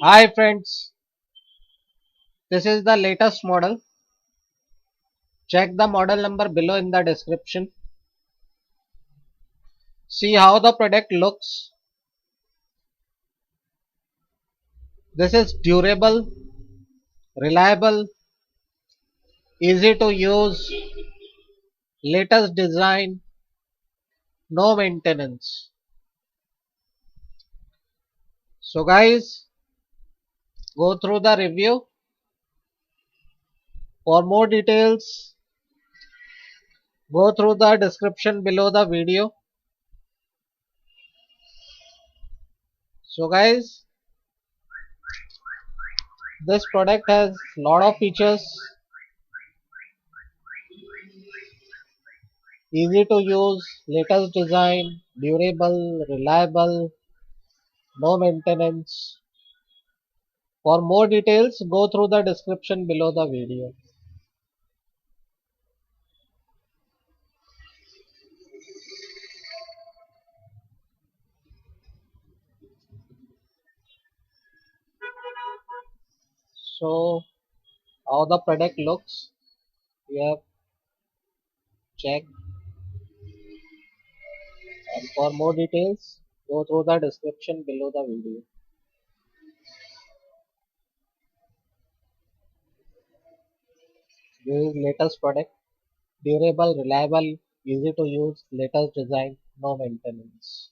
Hi friends, this is the latest model. Check the model number below in the description. See how the product looks. This is durable, reliable, easy to use, latest design, no maintenance. So guys, go through the review. For more details, go through the description below the video. So guys, this product has lot of features. Easy to use, latest design, durable, reliable, no maintenance. For more details, go through the description below the video. So, how the product looks, we have checked. And for more details, go through the description below the video. This is latest product, durable, reliable, easy to use, latest design, no maintenance.